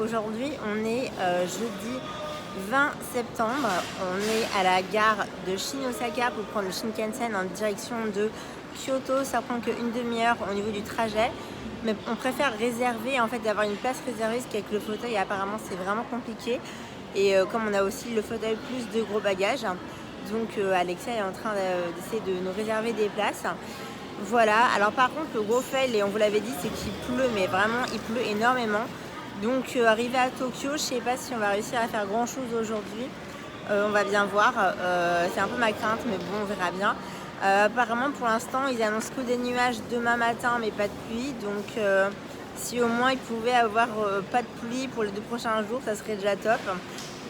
aujourd'hui on est jeudi 20 septembre, on est à la gare de Shin-Osaka pour prendre le Shinkansen en direction de Kyoto. Ça prend qu'une demi-heure au niveau du trajet, mais on préfère réserver, en fait d'avoir une place réservée, parce qu'avec le fauteuil apparemment c'est vraiment compliqué. Et comme on a aussi le fauteuil plus de gros bagages, donc Alexia est en train d'essayer de nous réserver des places. Voilà, alors par contre le gros fail, et on vous l'avait dit, c'est qu'il pleut, mais vraiment il pleut énormément. Donc arrivé à Tokyo, je sais pas si on va réussir à faire grand chose aujourd'hui. On va bien voir, c'est un peu ma crainte, mais bon, on verra bien. Apparemment pour l'instant ils annoncent que des nuages demain matin, mais pas de pluie. Donc si au moins ils pouvaient avoir pas de pluie pour les 2 prochains jours, ça serait déjà top.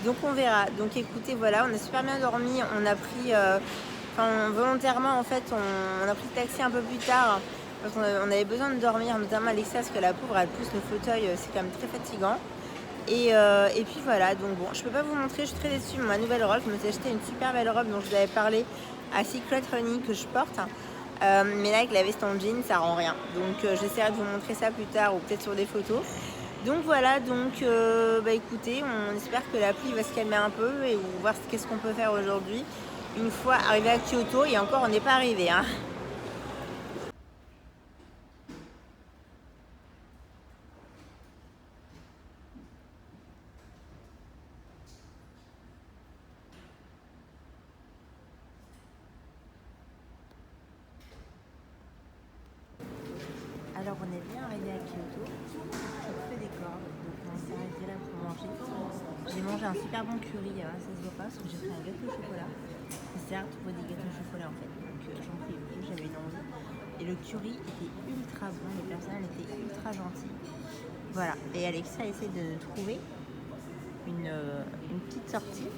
Donc on verra. Donc écoutez, voilà, on a super bien dormi. On a pris volontairement en fait, on a pris le taxi un peu plus tard parce qu'on avait besoin de dormir, notamment Alexia, parce que la pauvre elle pousse le fauteuil, c'est quand même très fatigant. Et puis voilà, donc bon, je peux pas vous montrer, je suis très déçue de ma nouvelle robe. Je me suis acheté une super belle robe dont je vous avais parlé à Secret Honey que je porte. Mais là avec la veste en jean ça rend rien. Donc j'essaierai de vous montrer ça plus tard ou peut-être sur des photos. Donc voilà, donc écoutez, on espère que la pluie va se calmer un peu et voir qu'est-ce qu'on peut faire aujourd'hui. Une fois arrivé à Kyoto, et encore on n'est pas arrivé, hein. Alors on est bien arrivé à Kyoto, au feu des cordes, donc on s'est arrêté là pour manger. J'ai mangé un super bon curry, ça se voit pas parce que j'ai pris un gâteau au chocolat. C'est rare de trouver des gâteaux au chocolat en fait, donc j'en pris plus, j'avais une envie. Et le curry était ultra bon, les personnes étaient ultra gentilles. Voilà, et Alexa essaie de trouver une petite sortie,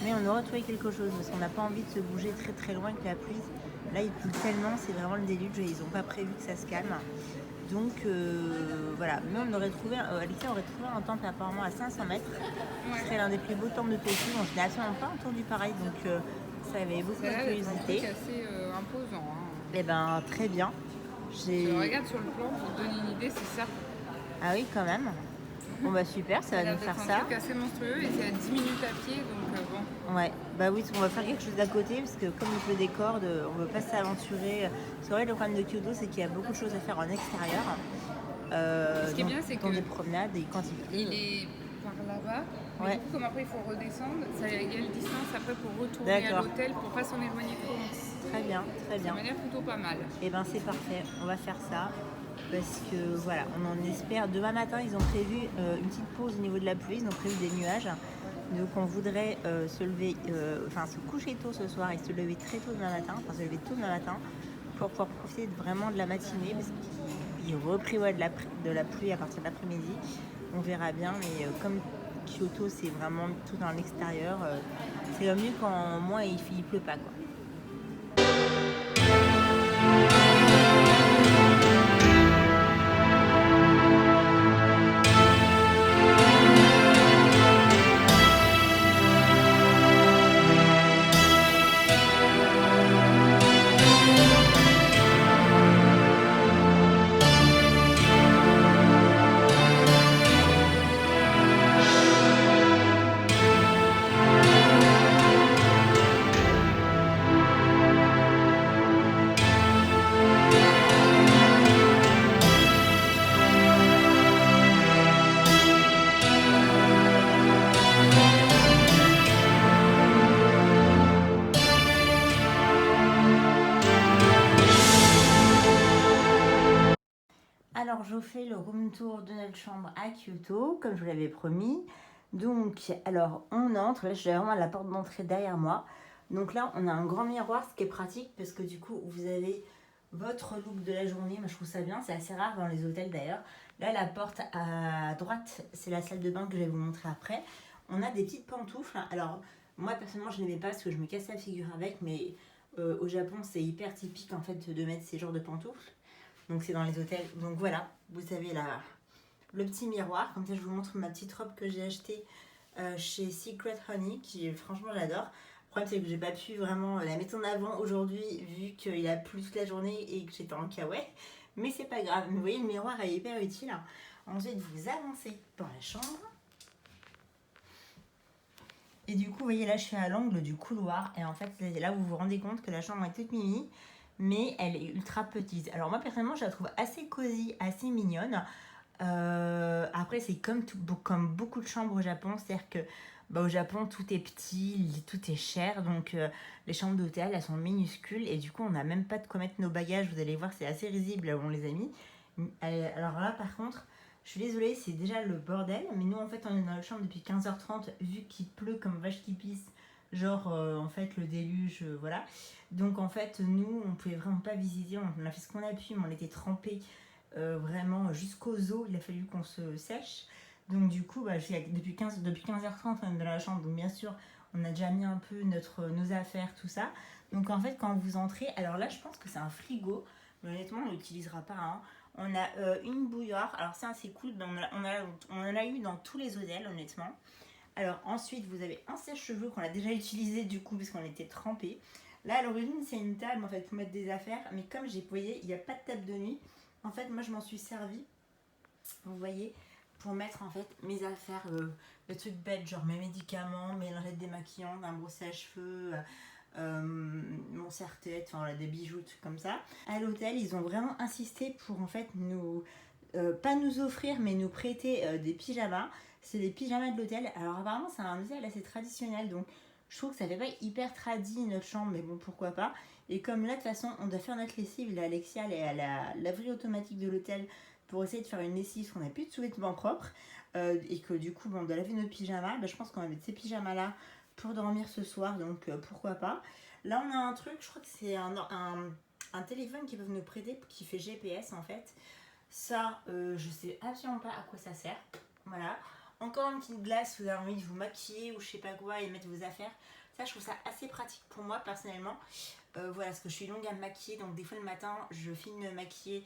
mais on aurait trouvé quelque chose parce qu'on n'a pas envie de se bouger très très loin avec la pluie. Là il pleut tellement, c'est vraiment le déluge et ils n'ont pas prévu que ça se calme. Donc voilà, mais on aurait trouvé, Alexia aurait trouvé un temple apparemment à 500 mètres. Ce serait l'un des plus beaux temples de Tokyo. Je n'ai absolument pas entendu pareil, donc ça avait beaucoup de curiosité. C'est assez imposant. Hein. Et ben très bien. Je regarde sur le plan pour te donner une idée, c'est ça. Ah oui, quand même. Bon bah super, ça va nous faire ça. C'est un truc assez monstrueux et c'est à 10 minutes à pied, donc bon. Ouais, bah oui, on va faire quelque chose d'à côté parce que comme il pleut des cordes, on veut pas s'aventurer. C'est vrai, le problème de Kyoto, c'est qu'il y a beaucoup de choses à faire en extérieur. Ce qui est bien, c'est que des promenades et quand il pleut. Il est par là-bas, mais Ouais. du coup, comme après il faut redescendre, il y a une distance après pour retourner à l'hôtel pour pas s'en éloigner trop. Très bien, très bien. De manière plutôt pas mal. Et ben c'est parfait, on va faire ça. Parce que voilà, on en espère. Demain matin, ils ont prévu une petite pause au niveau de la pluie, ils ont prévu des nuages. Donc on voudrait se coucher tôt ce soir et se lever très tôt demain matin, se lever tôt demain matin pour pouvoir profiter vraiment de la matinée, parce qu'il reprévoit de la pluie à partir de l'après-midi. On verra bien, mais comme Kyoto c'est vraiment tout dans l'extérieur, c'est le mieux quand moins il pleut pas quoi. Alors, je fais le room tour de notre chambre à Kyoto, comme je vous l'avais promis. Donc, alors, on entre. Là, j'ai vraiment la porte d'entrée derrière moi. Donc là, on a un grand miroir, ce qui est pratique, parce que du coup, vous avez votre look de la journée. Moi, je trouve ça bien. C'est assez rare dans les hôtels, d'ailleurs. Là, la porte à droite, c'est la salle de bain que je vais vous montrer après. On a des petites pantoufles. Alors, moi, personnellement, je n'aimais pas parce que je me casse la figure avec, mais au Japon, c'est hyper typique, en fait, de mettre ces genres de pantoufles. Donc c'est dans les hôtels. Donc voilà, vous avez le petit miroir. Comme ça, je vous montre ma petite robe que j'ai achetée chez Secret Honey, qui franchement j'adore. Le problème, c'est que j'ai pas pu vraiment la mettre en avant aujourd'hui, vu qu'il a plu toute la journée et que j'étais en kawaii. Mais c'est pas grave. Mais vous voyez, le miroir est hyper utile. Ensuite, vous avancez dans la chambre. Et du coup, vous voyez là, je suis à l'angle du couloir. Et en fait, là, vous vous rendez compte que la chambre est toute mimi, mais elle est ultra petite. Alors moi, personnellement, je la trouve assez cosy, assez mignonne. Après, c'est comme beaucoup de chambres au Japon. C'est-à-dire que au Japon, tout est petit, tout est cher. Donc, les chambres d'hôtel, elles sont minuscules. Et du coup, on n'a même pas de quoi mettre nos bagages. Vous allez voir, c'est assez risible là où on les a mis. Alors là, par contre... Je suis désolée, c'est déjà le bordel, mais nous en fait on est dans la chambre depuis 15h30 vu qu'il pleut comme vache qui pisse, genre en fait le déluge, voilà. Donc en fait nous on pouvait vraiment pas visiter, on a fait ce qu'on a pu, mais on était trempés vraiment jusqu'aux os, il a fallu qu'on se sèche. Donc du coup depuis 15h30 on est dans la chambre, donc bien sûr on a déjà mis un peu nos affaires, tout ça. Donc en fait quand vous entrez, alors là je pense que c'est un frigo, mais honnêtement on l'utilisera pas, hein. On a une bouilloire, alors ça c'est cool, on en a eu dans tous les hôtels honnêtement. Alors ensuite vous avez un sèche-cheveux qu'on a déjà utilisé du coup parce qu'on était trempés. Là à l'origine c'est une table en fait pour mettre des affaires, mais comme vous voyez il n'y a pas de table de nuit, en fait moi je m'en suis servi, vous voyez, pour mettre en fait mes affaires, le truc bête genre mes médicaments, mes lingettes démaquillantes, un brosse à cheveux, mon serre-tête, enfin voilà, des bijoux, trucs comme ça. À l'hôtel, ils ont vraiment insisté pour en fait nous, pas nous offrir, mais nous prêter des pyjamas. C'est les pyjamas de l'hôtel. Alors apparemment, c'est un hôtel assez traditionnel, donc je trouve que ça fait pas hyper tradit notre chambre, mais bon, pourquoi pas. Et comme là, de toute façon, on doit faire notre lessive, là, Alexia, elle est à la laverie automatique de l'hôtel pour essayer de faire une lessive, parce qu'on n'a plus de sous-vêtements propres, et que du coup, on doit laver nos pyjamas. Je pense qu'on va mettre ces pyjamas-là pour dormir ce soir, donc pourquoi pas. Là on a un truc, je crois que c'est un téléphone qu'ils peuvent nous prêter qui fait GPS en fait. Ça, je sais absolument pas à quoi ça sert. Voilà. Encore une petite glace, vous avez envie de vous maquiller ou je sais pas quoi et mettre vos affaires. Ça, je trouve ça assez pratique pour moi personnellement. Voilà, parce que je suis longue à me maquiller, donc des fois le matin, je finis de me maquiller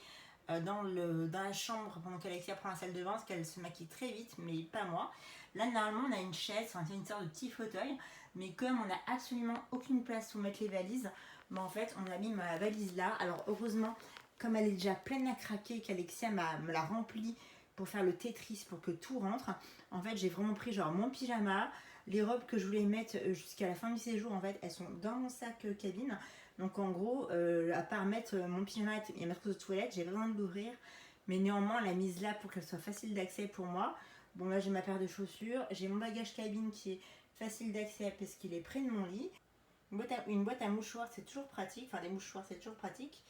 dans la chambre pendant qu'Alexia prend la salle de bain, parce qu'elle se maquille très vite, mais pas moi. Là, normalement, on a une chaise, enfin, c'est une sorte de petit fauteuil, mais comme on n'a absolument aucune place où mettre les valises, en fait, on a mis ma valise là. Alors, heureusement, comme elle est déjà pleine à craquer, qu'Alexia me l'a remplie pour faire le Tetris, pour que tout rentre, en fait, j'ai vraiment pris genre mon pyjama, les robes que je voulais mettre jusqu'à la fin du séjour, en fait, elles sont dans mon sac cabine. Donc en gros, à part mettre mon pyjama et ma trousse de toilette, j'ai besoin de l'ouvrir. Mais néanmoins, la mise là pour qu'elle soit facile d'accès pour moi. Bon là, j'ai ma paire de chaussures. J'ai mon bagage cabine qui est facile d'accès parce qu'il est près de mon lit. Une boîte à mouchoirs, c'est toujours pratique. Enfin, les mouchoirs, c'est toujours pratique.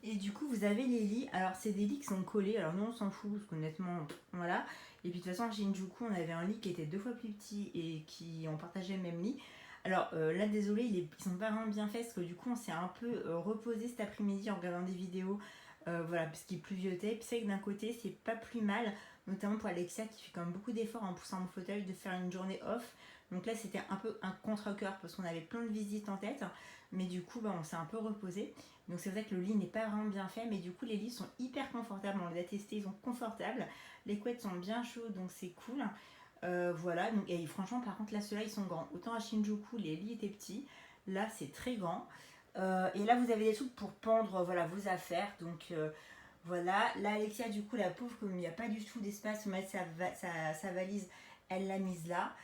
Et du coup, vous avez les lits. Alors, c'est des lits qui sont collés. Alors, nous, on s'en fout parce qu'honnêtement, voilà. Et puis, de toute façon, chez Shinjuku, on avait un lit qui était 2 fois plus petit et on partageait le même lit. Alors là, désolé, ils sont pas vraiment bien faits parce que du coup, on s'est un peu reposé cet après-midi en regardant des vidéos. Voilà, parce qu'il pleuviotait. Puis c'est que d'un côté, c'est pas plus mal, notamment pour Alexia qui fait quand même beaucoup d'efforts en poussant mon fauteuil, de faire une journée off. Donc là, c'était un peu un contre-cœur parce qu'on avait plein de visites en tête. Mais du coup, on s'est un peu reposé. Donc c'est vrai que le lit n'est pas vraiment bien fait. Mais du coup, les lits sont hyper confortables. On les a testés, ils sont confortables. Les couettes sont bien chaudes, donc c'est cool. Voilà, donc, et franchement, par contre, là, ceux-là, ils sont grands. Autant à Shinjuku, les lits étaient petits. Là, c'est très grand. Et là, vous avez des trucs pour pendre voilà, vos affaires. Donc, voilà. Là, Alexia, du coup, la pauvre, comme il n'y a pas du tout d'espace pour mettre sa valise, elle l'a mise là.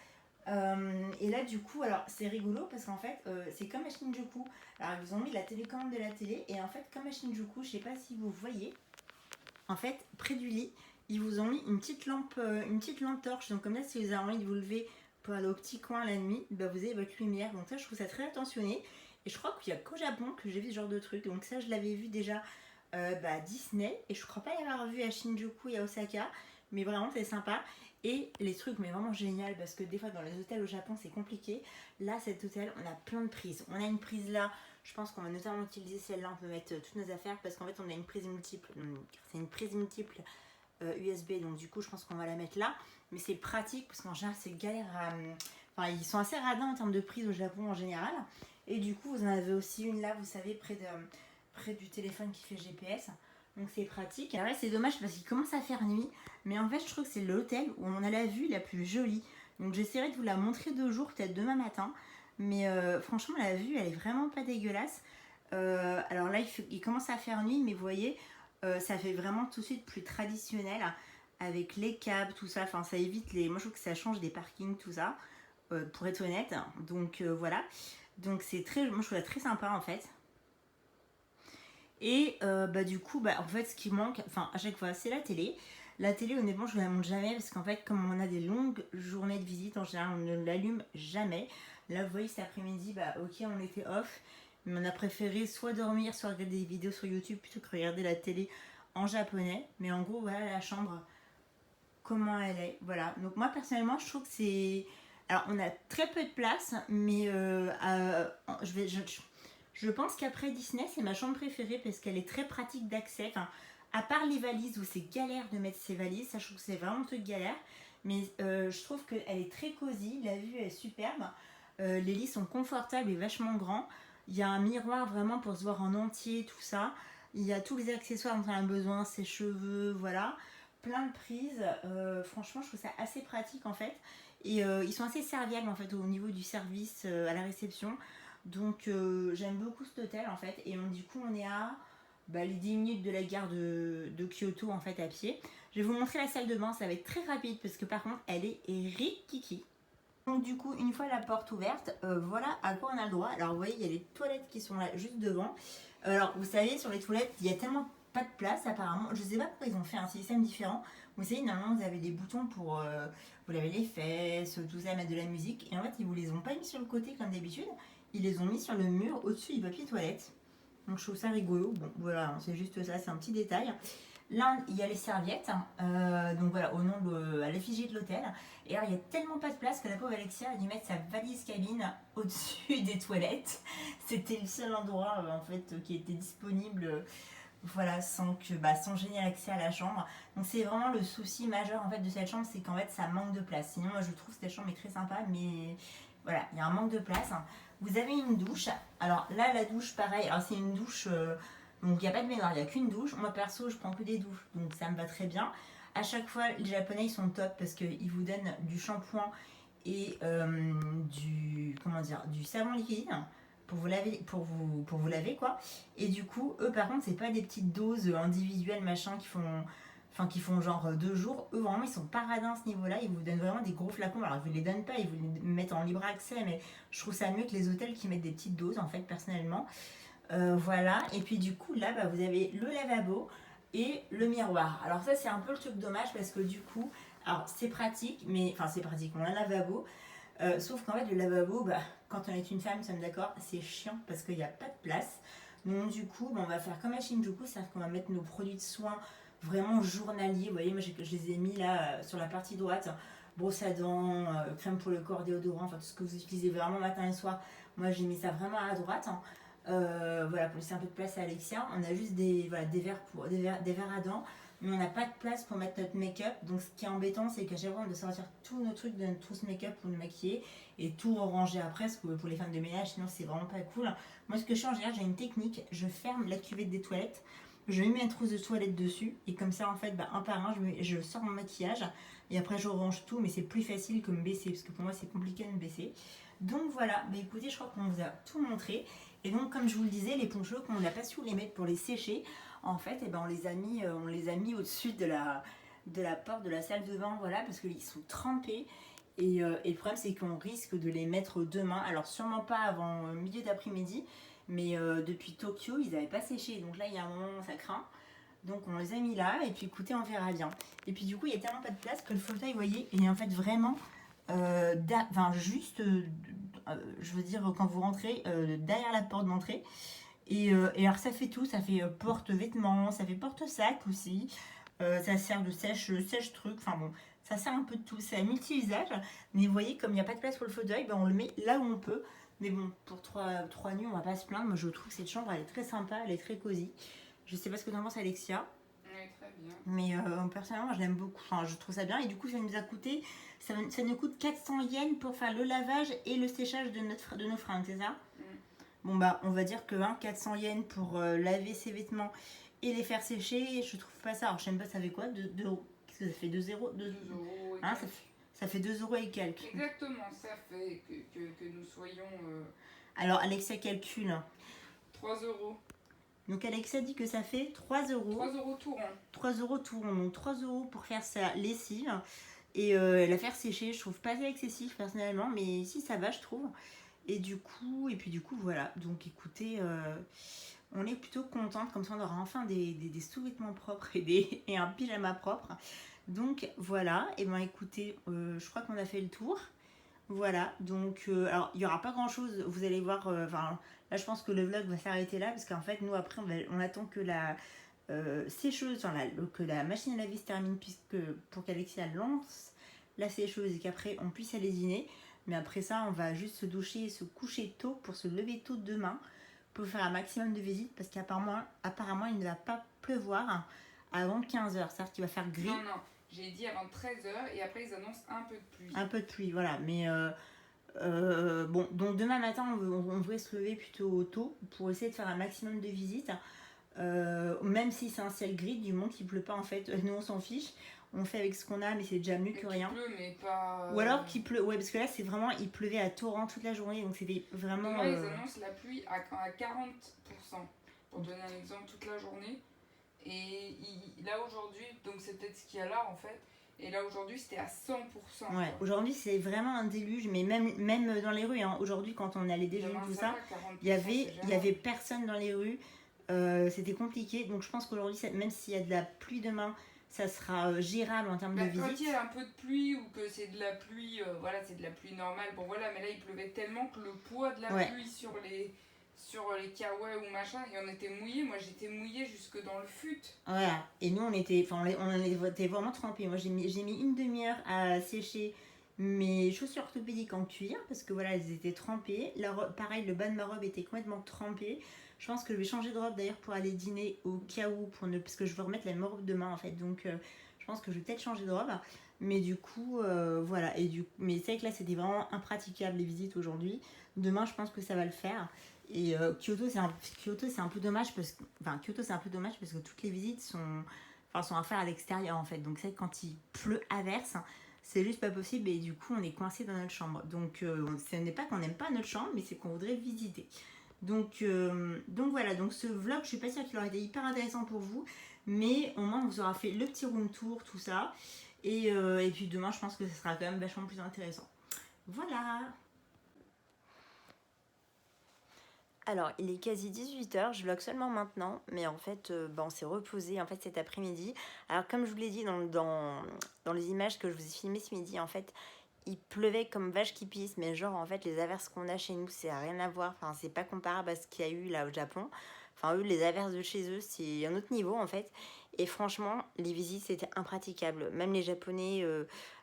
Et là, du coup, alors, c'est rigolo parce qu'en fait, c'est comme à Shinjuku. Alors, ils ont mis la télécommande de la télé. Et en fait, comme à Shinjuku, je sais pas si vous voyez, en fait, près du lit, ils vous ont mis une petite lampe torche. Donc comme ça, si vous avez envie de vous lever pour aller au petit coin la nuit, vous avez votre lumière. Donc ça, je trouve ça très attentionné. Et je crois qu'il n'y a qu'au Japon que j'ai vu ce genre de truc. Donc ça, je l'avais vu déjà à Disney. Et je crois pas l'avoir vu à Shinjuku et à Osaka. Mais vraiment, c'est sympa. Et les trucs, mais vraiment génial, parce que des fois, dans les hôtels au Japon, c'est compliqué. Là, cet hôtel, on a plein de prises. On a une prise là. Je pense qu'on va notamment utiliser celle-là. On peut mettre toutes nos affaires, parce qu'en fait, on a une prise multiple. C'est une prise multiple USB, donc du coup je pense qu'on va la mettre là, mais c'est pratique parce qu'en général c'est galère enfin ils sont assez radins en termes de prise au Japon en général. Et du coup vous en avez aussi une là, vous savez, près du téléphone qui fait GPS, donc c'est pratique. Alors là c'est dommage parce qu'il commence à faire nuit, mais en fait je trouve que c'est l'hôtel où on a la vue la plus jolie, donc j'essaierai de vous la montrer 2 jours, peut-être demain matin, mais franchement la vue elle est vraiment pas dégueulasse. Alors là il commence à faire nuit, mais vous voyez, ça fait vraiment tout de suite plus traditionnel avec les câbles, tout ça. Enfin, ça évite les. Moi, je trouve que ça change des parkings, tout ça, pour être honnête. Donc voilà. Donc c'est très. Moi, je trouve ça très sympa en fait. Et du coup, en fait, ce qui manque, enfin, à chaque fois, c'est la télé. La télé, honnêtement, je ne la monte jamais parce qu'en fait, comme on a des longues journées de visite, en général, on ne l'allume jamais. Là, vous voyez, cet après-midi, ok, on était off, mais on a préféré soit dormir, soit regarder des vidéos sur YouTube plutôt que regarder la télé en japonais. Mais en gros, voilà la chambre, comment elle est. Voilà. Donc, moi, personnellement, je trouve que c'est. Alors, on a très peu de place, mais je pense qu'après Disney, c'est ma chambre préférée parce qu'elle est très pratique d'accès. Enfin, à part les valises où c'est galère de mettre ses valises, ça je trouve que c'est vraiment un truc galère. Mais je trouve qu'elle est très cosy, la vue est superbe. Les lits sont confortables et vachement grands. Il y a un miroir vraiment pour se voir en entier, tout ça. Il y a tous les accessoires dont on a besoin, ses cheveux, voilà. Plein de prises. Franchement, je trouve ça assez pratique en fait. Et ils sont assez serviables en fait au niveau du service à la réception. Donc j'aime beaucoup cet hôtel en fait. Et du coup, on est à les 10 minutes de la gare de Kyoto en fait à pied. Je vais vous montrer la salle de bain, ça va être très rapide parce que par contre elle est rikiki. Donc du coup, une fois la porte ouverte, voilà à quoi on a le droit. Alors vous voyez, il y a les toilettes qui sont là juste devant. Alors vous savez, sur les toilettes, il y a tellement pas de place apparemment. Je sais pas pourquoi ils ont fait un système différent. Vous savez, normalement vous avez des boutons pour vous laver les fesses, tout ça, mettre de la musique. Et en fait, ils vous les ont pas mis sur le côté comme d'habitude. Ils les ont mis sur le mur au-dessus du papier toilette. Donc je trouve ça rigolo. Bon voilà, c'est juste ça, c'est un petit détail. Là, il y a les serviettes, donc voilà, au nom à l'effigie de l'hôtel. Et alors, il n'y a tellement pas de place que la pauvre Alexia a dû mettre sa valise cabine au-dessus des toilettes. C'était le seul endroit en fait qui était disponible, voilà, sans gêner l'accès à la chambre. Donc c'est vraiment le souci majeur en fait de cette chambre, c'est qu'en fait ça manque de place. Sinon, moi je trouve que cette chambre est très sympa, mais voilà, il y a un manque de place. Vous avez une douche. Alors là, la douche, pareil. Alors c'est une douche. Donc il n'y a pas de baignoire, il n'y a qu'une douche. Moi perso, je prends que des douches, donc ça me va très bien. À chaque fois, les Japonais ils sont top parce qu'ils vous donnent du shampoing et du savon liquide pour vous laver, pour vous laver quoi. Et du coup, eux par contre, c'est pas des petites doses individuelles machin qui font genre 2 jours. Eux vraiment, ils sont paradins à ce niveau-là. Ils vous donnent vraiment des gros flacons. Alors ils vous les donnent pas, ils vous les mettent en libre accès, mais je trouve ça mieux que les hôtels qui mettent des petites doses en fait personnellement. Voilà, et puis du coup là vous avez le lavabo et le miroir. Alors ça c'est un peu le truc dommage parce que du coup, alors c'est pratique, mais enfin c'est pratique, on a un lavabo, sauf qu'en fait le lavabo, quand on est une femme, nous sommes d'accord, c'est chiant parce qu'il n'y a pas de place. Donc du coup, on va faire comme à Shinjuku, c'est-à-dire qu'on va mettre nos produits de soins vraiment journaliers. Vous voyez, moi je les ai mis là sur la partie droite, brosse à dents, crème pour le corps, déodorant, enfin tout ce que vous utilisez vraiment matin et soir. Moi j'ai mis ça vraiment à droite. Voilà, pour laisser un peu de place à Alexia. On a juste des verres à dents, mais on n'a pas de place pour mettre notre make-up. Donc ce qui est embêtant, c'est qu'à chaque fois on doit sortir tous nos trucs de notre trousse make-up pour nous maquiller et tout ranger après, parce que pour les femmes de ménage, sinon c'est vraiment pas cool. Moi ce que je fais en général, j'ai une technique, je ferme la cuvette des toilettes, je mets une trousse de toilette dessus, et comme ça en fait, un par un, je sors mon maquillage, et après je range tout, mais c'est plus facile que me baisser, parce que pour moi c'est compliqué de me baisser. Donc voilà, écoutez, je crois qu'on vous a tout montré. Et donc, comme je vous le disais, les ponchos, comme on n'a pas su les mettre pour les sécher, en fait, on les a mis au-dessus de la porte de la salle de bain, voilà, parce qu'ils sont trempés. Et le problème, c'est qu'on risque de les mettre demain. Alors, sûrement pas avant milieu d'après-midi, mais depuis Tokyo, ils n'avaient pas séché. Donc là, il y a un moment, ça craint. Donc, on les a mis là, et puis écoutez, on verra bien. Et puis, du coup, il y a tellement pas de place que le fauteuil, vous voyez, il est en fait vraiment juste, je veux dire, quand vous rentrez derrière la porte d'entrée. Et alors ça fait tout, ça fait porte-vêtements, ça fait porte-sac aussi, ça sert de sèche-truc, enfin bon, ça sert un peu de tout, c'est à multi-usage. Mais vous voyez, comme il n'y a pas de place pour le fauteuil, on le met là où on peut. Mais bon, pour 3 nuits, on va pas se plaindre. Moi, je trouve que cette chambre, elle est très sympa, elle est très cosy. Je sais pas ce que t'en penses, Alexia. Très bien. Mais personnellement, je l'aime beaucoup. Enfin, je trouve ça bien. Et du coup, ça nous a coûté. Ça nous coûte 400 yens pour faire le lavage et le séchage de nos fringues, c'est ça? Bon, on va dire que 400 yens pour laver ses vêtements et les faire sécher. Je trouve pas ça. Alors, je sais même pas, ça fait quoi? Qu'est-ce que ça fait 2 euros? 2 euros et quelques. Ça fait 2 euros et quelques. Exactement, ça fait que nous soyons. Alors, Alexia calcule. 3 euros. Donc Alexia dit que ça fait 3 euros. 3 euros tout rond. 3 euros tout rond, donc 3 euros pour faire sa lessive. Et la faire sécher, je trouve pas assez excessif personnellement, mais si ça va, je trouve. Et puis du coup, voilà. Donc écoutez, on est plutôt contente, comme ça on aura enfin des sous-vêtements propres et un pyjama propre. Donc voilà, et ben écoutez, je crois qu'on a fait le tour. Voilà, donc alors il n'y aura pas grand chose, vous allez voir, là je pense que le vlog va s'arrêter là, parce qu'en fait nous après on attend que la sécheuse, que la machine à laver se termine, puisque pour qu'Alexia lance la sécheuse et qu'après on puisse aller dîner. Mais après ça on va juste se doucher et se coucher tôt pour se lever tôt demain, pour faire un maximum de visites, parce qu'apparemment il ne va pas pleuvoir avant 15h, c'est-à-dire qu'il va faire gris. Non, j'ai dit avant 13h et après ils annoncent un peu de pluie. Un peu de pluie, voilà. Mais bon, donc demain matin, on devrait se lever plutôt tôt pour essayer de faire un maximum de visites. Même si c'est un ciel gris, du moment qu'il pleut pas, en fait, nous on s'en fiche. On fait avec ce qu'on a, mais c'est déjà mieux que rien. Il pleut, mais pas. Ou alors qu'il pleut, ouais, parce que là c'est vraiment, il pleuvait à torrent toute la journée, donc c'était vraiment. Demain, ils annoncent la pluie à 40%, pour donner un exemple, toute la journée. Et là aujourd'hui, donc c'est peut-être ce qu'il y a là en fait. Et là aujourd'hui c'était à 100%. Ouais, aujourd'hui c'est vraiment un déluge, mais même dans les rues, hein. Aujourd'hui quand on allait déjeuner tout ça, il y avait personne dans les rues. C'était compliqué, donc je pense qu'aujourd'hui, même s'il y a de la pluie demain, ça sera gérable en termes de visite. Quand il y a un peu de pluie ou que c'est de la pluie, voilà, c'est de la pluie normale. Bon voilà, mais là il pleuvait tellement que le poids de la pluie sur les kawaii ou machin, et on était mouillés. Moi j'étais mouillée jusque dans le fut. Voilà, et nous on était vraiment trempés. Moi j'ai mis une demi-heure à sécher mes chaussures orthopédiques en cuir, parce que voilà, elles étaient trempées. Pareil, le bas de ma robe était complètement trempé. Je pense que je vais changer de robe d'ailleurs pour aller dîner au cas où, parce que je veux remettre la même robe demain en fait. Donc je pense que je vais peut-être changer de robe. Mais du coup, voilà. Mais c'est vrai que là c'était vraiment impraticable les visites aujourd'hui. Demain je pense que ça va le faire. Et Kyoto c'est un peu dommage parce que toutes les visites sont à faire à l'extérieur en fait. Donc c'est quand il pleut à verse, c'est juste pas possible, et du coup on est coincé dans notre chambre. Donc ce n'est pas qu'on n'aime pas notre chambre, mais c'est qu'on voudrait visiter. Donc voilà, donc ce vlog, je suis pas sûre qu'il aurait été hyper intéressant pour vous, mais au moins on vous aura fait le petit room tour, tout ça. Et puis demain je pense que ce sera quand même vachement plus intéressant. Voilà. Alors, il est quasi 18h, je vlog seulement maintenant, mais en fait, on s'est reposé en fait cet après-midi. Alors, comme je vous l'ai dit dans les images que je vous ai filmées ce midi, en fait, il pleuvait comme vache qui pisse, mais genre, en fait, les averses qu'on a chez nous, c'est rien à voir. Enfin, c'est pas comparable à ce qu'il y a eu là au Japon. Enfin, eux, les averses de chez eux, c'est un autre niveau, en fait. Et franchement, les visites, c'était impraticable. Même les Japonais,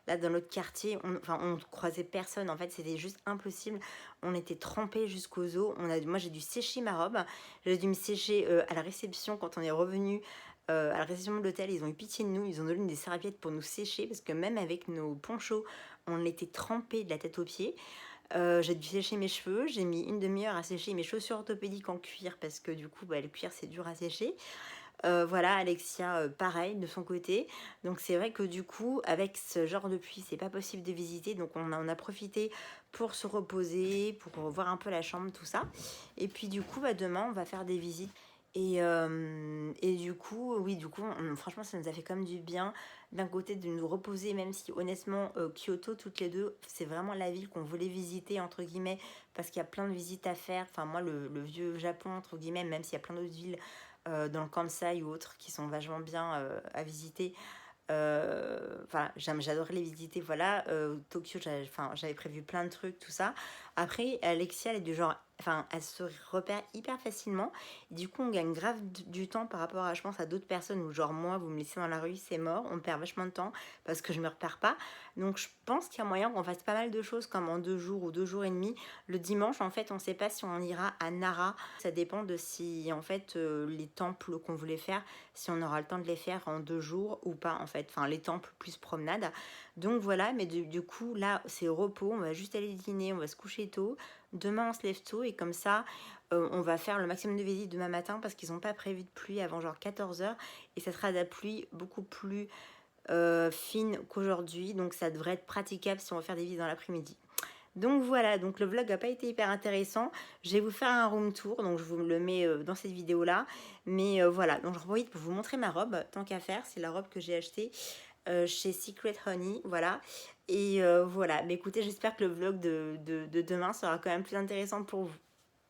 là, dans notre quartier, on croisait personne. En fait, c'était juste impossible. On était trempés jusqu'aux os. Moi, j'ai dû sécher ma robe. J'ai dû me sécher à la réception quand on est revenu. À la réception de l'hôtel, ils ont eu pitié de nous. Ils ont donné des serviettes pour nous sécher. Parce que même avec nos ponchos, on était trempés de la tête aux pieds. J'ai dû sécher mes cheveux, j'ai mis une demi-heure à sécher mes chaussures orthopédiques en cuir, parce que du coup le cuir c'est dur à sécher. Voilà, Alexia pareil de son côté. Donc c'est vrai que du coup avec ce genre de pluie c'est pas possible de visiter, donc on a profité pour se reposer, pour voir un peu la chambre, tout ça. Et puis du coup demain on va faire des visites. Et du coup, franchement, ça nous a fait comme du bien d'un côté de nous reposer, même si honnêtement, Kyoto, toutes les deux, c'est vraiment la ville qu'on voulait visiter, entre guillemets, parce qu'il y a plein de visites à faire. Enfin, moi, le vieux Japon, entre guillemets, même s'il y a plein d'autres villes dans le Kansai ou autres qui sont vachement bien à visiter. J'adorais les visiter. Voilà, Tokyo, j'avais prévu plein de trucs, tout ça. Après, Alexia, elle est du genre, elle se repère hyper facilement. Et du coup, on gagne grave du temps par rapport à, je pense, à d'autres personnes où, genre, moi, vous me laissez dans la rue, c'est mort. On perd vachement de temps parce que je me repère pas. Donc, je pense qu'il y a moyen qu'on fasse pas mal de choses, comme en 2 jours ou 2 jours et demi. Le dimanche, en fait, on sait pas si on ira à Nara. Ça dépend de si, en fait, les temples qu'on voulait faire, si on aura le temps de les faire en 2 jours ou pas, en fait. Enfin, les temples plus promenade. Donc, voilà. Mais du coup, là, c'est repos. On va juste aller dîner. On va se coucher tôt. Demain, on se lève tôt. Et comme ça, on va faire le maximum de visites demain matin parce qu'ils n'ont pas prévu de pluie avant genre 14h. Et ça sera de la pluie beaucoup plus fine qu'aujourd'hui. Donc, ça devrait être praticable si on veut faire des visites dans l'après-midi. Donc voilà, donc le vlog n'a pas été hyper intéressant. Je vais vous faire un room tour, donc je vous le mets dans cette vidéo-là. Mais voilà, donc je profite pour vous montrer ma robe, tant qu'à faire. C'est la robe que j'ai achetée chez Secret Honey, voilà. Et voilà, mais écoutez, j'espère que le vlog de demain sera quand même plus intéressant pour vous.